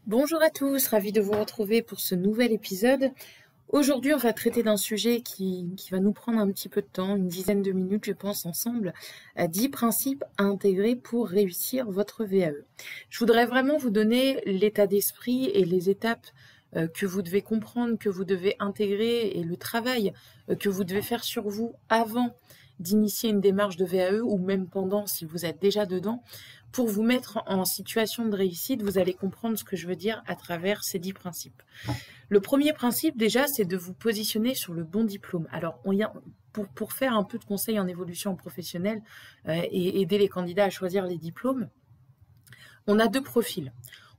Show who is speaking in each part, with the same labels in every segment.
Speaker 1: Bonjour à tous, ravi de vous retrouver pour ce nouvel épisode. Aujourd'hui, on va traiter d'un sujet qui va nous prendre un petit peu de temps, une dizaine de minutes, je pense, ensemble. 10 principes à intégrer pour réussir votre VAE. Je voudrais vraiment vous donner l'état d'esprit et les étapes que vous devez comprendre, que vous devez intégrer et le travail que vous devez faire sur vous avant d'initier une démarche de VAE ou même pendant si vous êtes déjà dedans. Pour vous mettre en situation de réussite, vous allez comprendre ce que je veux dire à travers ces 10 principes. Le premier principe, déjà, c'est de vous positionner sur le bon diplôme. Alors, pour faire un peu de conseil en évolution professionnelle et aider les candidats à choisir les diplômes, on a deux profils.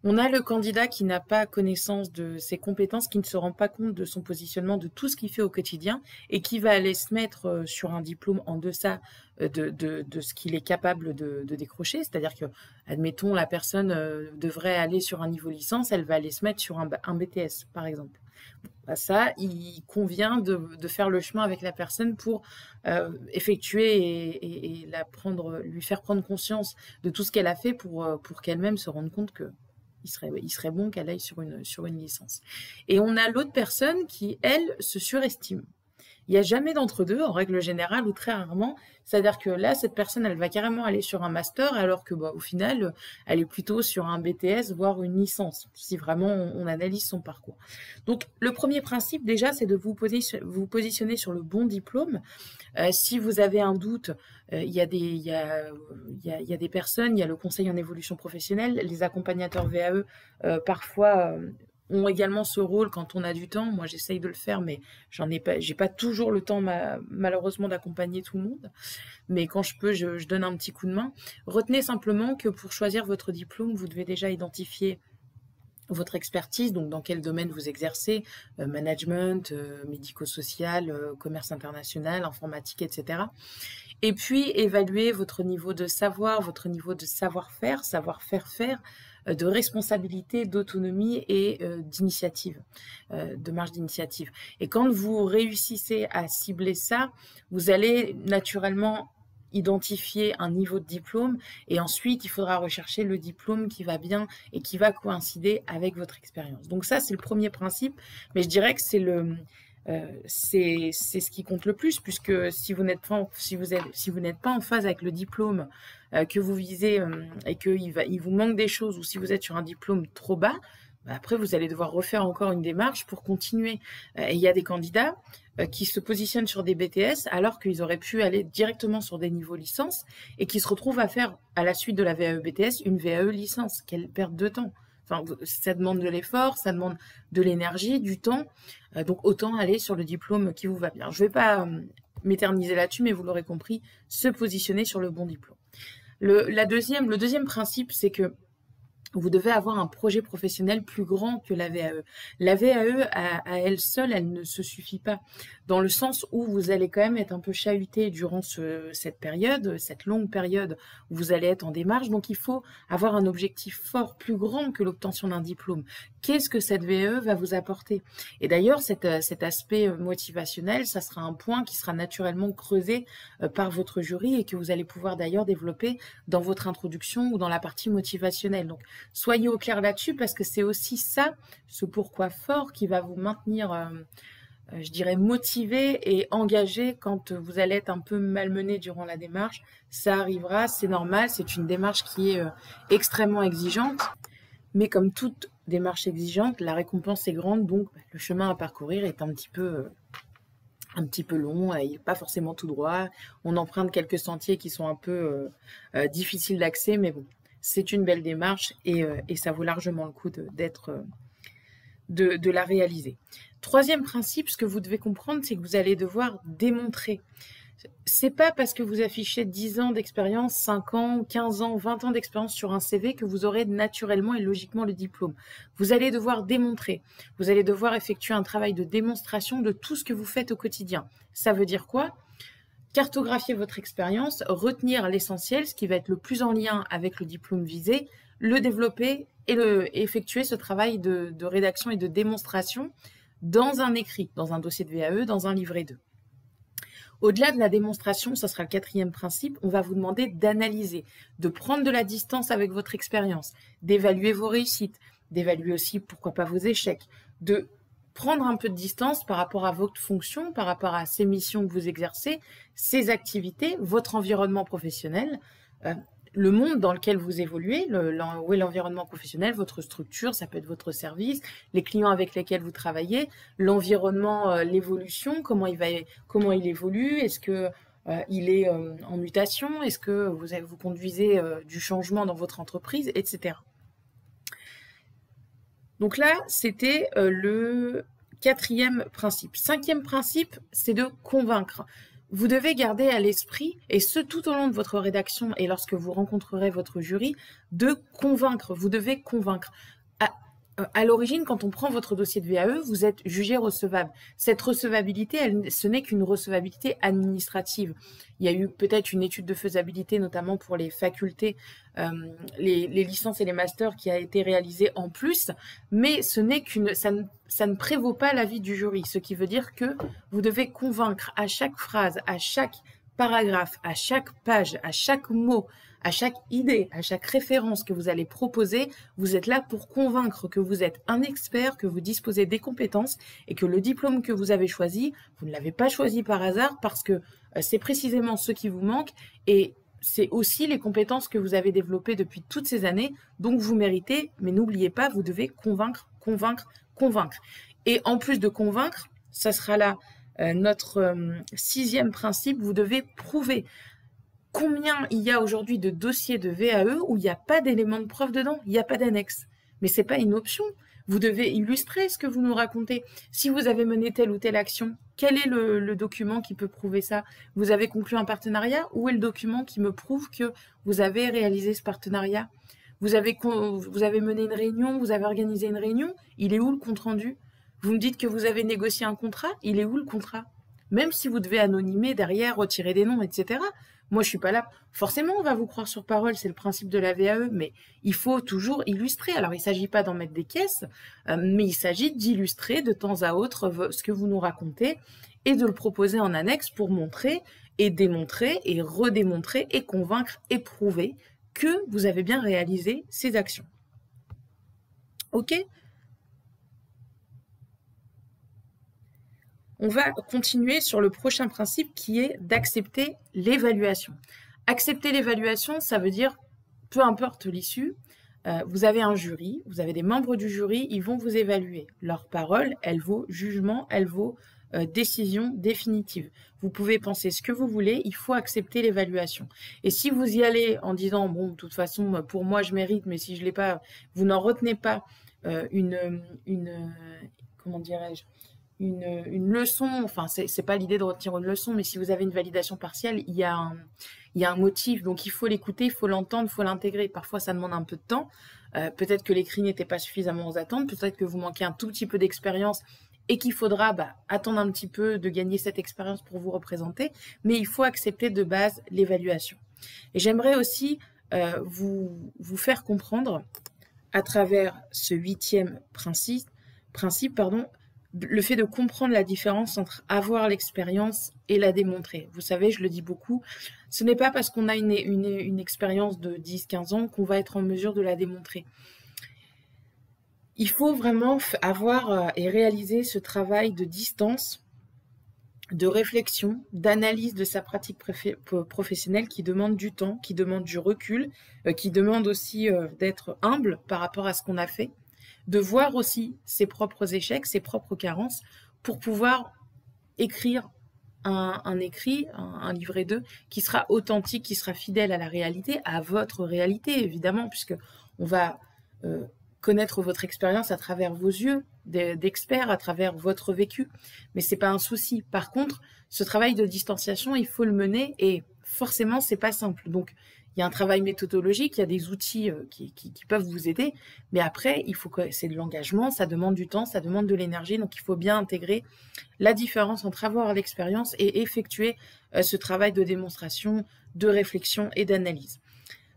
Speaker 1: On a le candidat qui n'a pas connaissance de ses compétences, qui ne se rend pas compte de son positionnement, de tout ce qu'il fait au quotidien, et qui va aller se mettre sur un diplôme en deçà de ce qu'il est capable de décrocher. C'est-à-dire que, admettons, la personne devrait aller sur un niveau licence, elle va aller se mettre sur un BTS, par exemple. Ça, il convient de faire le chemin avec la personne pour effectuer et lui faire prendre conscience de tout ce qu'elle a fait pour qu'elle-même se rende compte que il serait bon qu'elle aille sur une licence. Et on a l'autre personne qui, elle, se surestime. Il n'y a jamais d'entre-deux, en règle générale, ou très rarement. C'est-à-dire que là, cette personne, elle va carrément aller sur un master, alors que, au final, elle est plutôt sur un BTS, voire une licence, si vraiment on analyse son parcours. Donc, le premier principe, déjà, c'est de vous positionner sur le bon diplôme. Si vous avez un doute, il y a des personnes, il y a le conseil en évolution professionnelle, les accompagnateurs VAE, parfois ont également ce rôle quand on a du temps. Moi, j'essaye de le faire, mais j'ai pas toujours le temps, malheureusement, d'accompagner tout le monde. Mais quand je peux, je donne un petit coup de main. Retenez simplement que pour choisir votre diplôme, vous devez déjà identifier votre expertise, donc dans quel domaine vous exercez, management, médico-social, commerce international, informatique, etc. Et puis évaluer votre niveau de savoir, votre niveau de savoir-faire, savoir-faire, de responsabilité, d'autonomie et d'initiative, de marge d'initiative. Et quand vous réussissez à cibler ça, vous allez naturellement identifier un niveau de diplôme et ensuite il faudra rechercher le diplôme qui va bien et qui va coïncider avec votre expérience. Donc ça, c'est le premier principe, mais je dirais que c'est ce qui compte le plus, puisque si vous n'êtes pas en phase avec le diplôme que vous visez et qu'il vous manque des choses, ou si vous êtes sur un diplôme trop bas, après vous allez devoir refaire encore une démarche pour continuer. Et il y a des candidats qui se positionnent sur des BTS alors qu'ils auraient pu aller directement sur des niveaux licence et qui se retrouvent à faire à la suite de la VAE BTS une VAE licence. Quelle perte de temps! Enfin, ça demande de l'effort, ça demande de l'énergie, du temps. Donc autant aller sur le diplôme qui vous va bien. Je ne vais pas m'éterniser là-dessus, mais vous l'aurez compris, se positionner sur le bon diplôme. Le deuxième principe, c'est que vous devez avoir un projet professionnel plus grand que la VAE. La VAE, à elle seule, elle ne se suffit pas, dans le sens où vous allez quand même être un peu chahuté durant cette période, cette longue période où vous allez être en démarche. Donc il faut avoir un objectif fort, plus grand que l'obtention d'un diplôme. Qu'est-ce que cette VAE va vous apporter? Et d'ailleurs, cet aspect motivationnel, ça sera un point qui sera naturellement creusé par votre jury et que vous allez pouvoir d'ailleurs développer dans votre introduction ou dans la partie motivationnelle. Donc, soyez au clair là-dessus parce que c'est aussi ça, ce pourquoi fort qui va vous maintenir, je dirais, motivé et engagé quand vous allez être un peu malmené durant la démarche. Ça arrivera, c'est normal, c'est une démarche qui est extrêmement exigeante, mais comme toute démarche exigeante, la récompense est grande, donc le chemin à parcourir est un petit peu long, il n'est pas forcément tout droit. On emprunte quelques sentiers qui sont un peu difficiles d'accès, mais bon, c'est une belle démarche et ça vaut largement le coup de la réaliser. Troisième principe, ce que vous devez comprendre, c'est que vous allez devoir démontrer. C'est pas parce que vous affichez 10 ans d'expérience, 5 ans, 15 ans, 20 ans d'expérience sur un CV que vous aurez naturellement et logiquement le diplôme. Vous allez devoir démontrer. Vous allez devoir effectuer un travail de démonstration de tout ce que vous faites au quotidien. Ça veut dire quoi? Cartographier votre expérience, retenir l'essentiel, ce qui va être le plus en lien avec le diplôme visé, le développer et effectuer ce travail de rédaction et de démonstration dans un écrit, dans un dossier de VAE, dans un livret 2. Au-delà de la démonstration, ça sera le quatrième principe, on va vous demander d'analyser, de prendre de la distance avec votre expérience, d'évaluer vos réussites, d'évaluer aussi, pourquoi pas, vos échecs, de prendre un peu de distance par rapport à votre fonction, par rapport à ces missions que vous exercez, ces activités, votre environnement professionnel, le monde dans lequel vous évoluez, où est l'environnement professionnel, votre structure, ça peut être votre service, les clients avec lesquels vous travaillez, l'environnement, l'évolution, comment il évolue, est-ce que il est en mutation, est-ce que vous conduisez du changement dans votre entreprise, etc. Donc là, c'était le 4e principe. 5e principe, c'est de convaincre. Vous devez garder à l'esprit, et ce tout au long de votre rédaction et lorsque vous rencontrerez votre jury, de convaincre. Vous devez convaincre. À l'origine, quand on prend votre dossier de VAE, vous êtes jugé recevable. Cette recevabilité, ce n'est qu'une recevabilité administrative. Il y a eu peut-être une étude de faisabilité, notamment pour les facultés, les licences et les masters, qui a été réalisée en plus, mais ça ne prévaut pas l'avis du jury, ce qui veut dire que vous devez convaincre à chaque phrase, à chaque paragraphe, à chaque page, à chaque mot, à chaque idée, à chaque référence que vous allez proposer, vous êtes là pour convaincre que vous êtes un expert, que vous disposez des compétences et que le diplôme que vous avez choisi, vous ne l'avez pas choisi par hasard parce que c'est précisément ce qui vous manque et c'est aussi les compétences que vous avez développées depuis toutes ces années, donc vous méritez, mais n'oubliez pas, vous devez convaincre, convaincre, convaincre. Et en plus de convaincre, ça sera là notre 6e principe, vous devez prouver. Combien il y a aujourd'hui de dossiers de VAE où il n'y a pas d'éléments de preuve dedans, il n'y a pas d'annexe. Mais ce n'est pas une option. Vous devez illustrer ce que vous nous racontez. Si vous avez mené telle ou telle action, quel est le document qui peut prouver ça? Vous avez conclu un partenariat? Où est le document qui me prouve que vous avez réalisé ce partenariat? Vous avez mené une réunion, vous avez organisé une réunion, il est où le compte-rendu? Vous me dites que vous avez négocié un contrat, il est où le contrat? Même si vous devez anonymer derrière, retirer des noms, etc. Moi, je suis pas là. Forcément, on va vous croire sur parole, c'est le principe de la VAE, mais il faut toujours illustrer. Alors, il ne s'agit pas d'en mettre des caisses, mais il s'agit d'illustrer de temps à autre ce que vous nous racontez et de le proposer en annexe pour montrer et démontrer et redémontrer et convaincre et prouver que vous avez bien réalisé ces actions. Ok ? On va continuer sur le prochain principe qui est d'accepter l'évaluation. Accepter l'évaluation, ça veut dire, peu importe l'issue, vous avez un jury, vous avez des membres du jury, ils vont vous évaluer. Leur parole, elle vaut jugement, elle vaut décision définitive. Vous pouvez penser ce que vous voulez, il faut accepter l'évaluation. Et si vous y allez en disant, bon, de toute façon, pour moi, je mérite, mais si je ne l'ai pas, vous n'en retenez pas comment dirais-je, une leçon, enfin, c'est pas l'idée de retenir une leçon, mais si vous avez une validation partielle, il y a un motif, donc il faut l'écouter, il faut l'entendre, il faut l'intégrer. Parfois, ça demande un peu de temps. Peut-être que l'écrit n'était pas suffisamment aux attentes, peut-être que vous manquez un tout petit peu d'expérience et qu'il faudra attendre un petit peu de gagner cette expérience pour vous représenter, mais il faut accepter de base l'évaluation. Et j'aimerais aussi vous faire comprendre, à travers ce 8e principe, le fait de comprendre la différence entre avoir l'expérience et la démontrer. Vous savez, je le dis beaucoup, ce n'est pas parce qu'on a une expérience de 10-15 ans qu'on va être en mesure de la démontrer. Il faut vraiment avoir et réaliser ce travail de distance, de réflexion, d'analyse de sa pratique professionnelle qui demande du temps, qui demande du recul, qui demande aussi d'être humble par rapport à ce qu'on a fait, de voir aussi ses propres échecs, ses propres carences, pour pouvoir écrire un livret 2 qui sera authentique, qui sera fidèle à la réalité, à votre réalité évidemment, puisque on va connaître votre expérience à travers vos yeux d'expert, à travers votre vécu, mais c'est pas un souci. Par contre, ce travail de distanciation, il faut le mener et forcément, c'est pas simple. Donc, il y a un travail méthodologique, il y a des outils qui peuvent vous aider, mais après, il faut que c'est de l'engagement, ça demande du temps, ça demande de l'énergie, donc il faut bien intégrer la différence entre avoir l'expérience et effectuer ce travail de démonstration, de réflexion et d'analyse.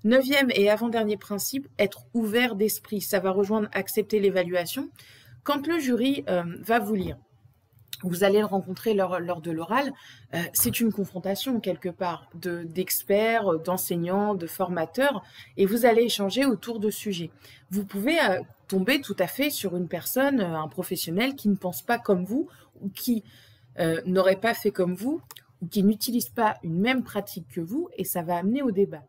Speaker 1: 9e et avant-dernier principe, être ouvert d'esprit. Ça va rejoindre accepter l'évaluation. Quand le jury va vous lire, vous allez le rencontrer lors de l'oral, c'est une confrontation quelque part d'experts, d'enseignants, de formateurs, et vous allez échanger autour de sujets. Vous pouvez tomber tout à fait sur une personne, un professionnel qui ne pense pas comme vous ou qui n'aurait pas fait comme vous ou qui n'utilise pas une même pratique que vous, et ça va amener au débat.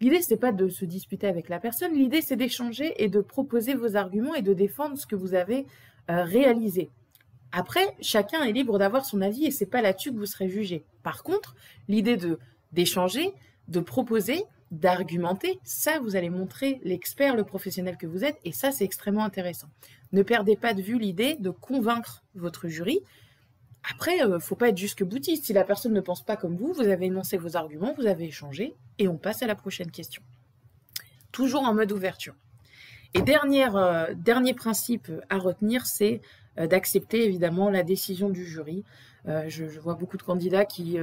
Speaker 1: L'idée, c'est pas de se disputer avec la personne, l'idée, c'est d'échanger et de proposer vos arguments et de défendre ce que vous avez réalisé. Après, chacun est libre d'avoir son avis et c'est pas là-dessus que vous serez jugé. Par contre, l'idée d'échanger, de proposer, d'argumenter, ça, vous allez montrer l'expert, le professionnel que vous êtes, et ça, c'est extrêmement intéressant. Ne perdez pas de vue l'idée de convaincre votre jury. Après, faut pas être jusque-boutiste. Si la personne ne pense pas comme vous avez énoncé vos arguments, vous avez échangé, et on passe à la prochaine question. Toujours en mode ouverture. Et dernier principe à retenir, c'est d'accepter évidemment la décision du jury. Je vois beaucoup de candidats qui...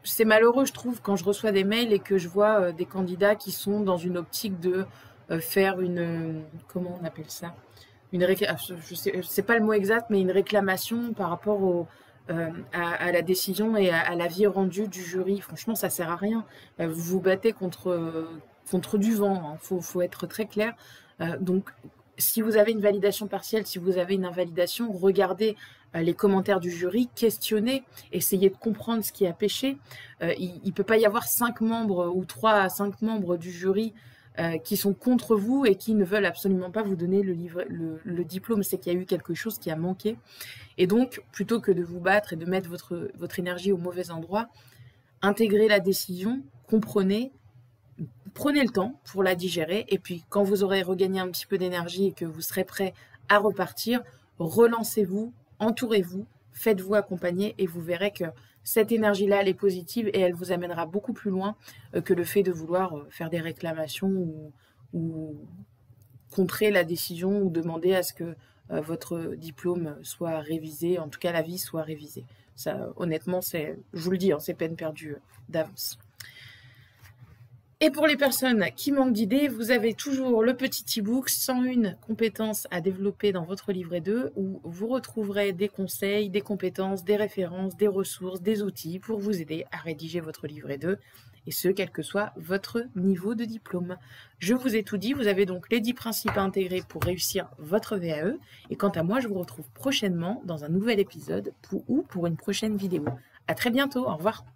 Speaker 1: c'est malheureux, je trouve, quand je reçois des mails et que je vois des candidats qui sont dans une optique de faire comment on appelle ça, je sais pas le mot exact, mais une réclamation par rapport à la décision et à l'avis rendu du jury. Franchement, ça sert à rien. Vous vous battez contre du vent, hein. Faut être très clair. Donc, si vous avez une validation partielle, si vous avez une invalidation, regardez les commentaires du jury, questionnez, essayez de comprendre ce qui a péché. Il ne peut pas y avoir 5 membres ou 3 à 5 membres du jury qui sont contre vous et qui ne veulent absolument pas vous donner le diplôme. C'est qu'il y a eu quelque chose qui a manqué. Et donc, plutôt que de vous battre et de mettre votre énergie au mauvais endroit, intégrez la décision, comprenez, prenez le temps pour la digérer, et puis quand vous aurez regagné un petit peu d'énergie et que vous serez prêt à repartir, relancez-vous, entourez-vous, faites-vous accompagner, et vous verrez que cette énergie-là, elle est positive et elle vous amènera beaucoup plus loin que le fait de vouloir faire des réclamations ou contrer la décision ou demander à ce que votre diplôme soit révisé, en tout cas l'avis soit révisé. Ça, honnêtement, je vous le dis, hein, c'est peine perdue d'avance. Et pour les personnes qui manquent d'idées, vous avez toujours le petit e-book 101 compétences à développer dans votre livret 2 où vous retrouverez des conseils, des compétences, des références, des ressources, des outils pour vous aider à rédiger votre livret 2, et ce, quel que soit votre niveau de diplôme. Je vous ai tout dit, vous avez donc les 10 principes à intégrer pour réussir votre VAE, et quant à moi, je vous retrouve prochainement dans un nouvel épisode ou pour une prochaine vidéo. À très bientôt, au revoir.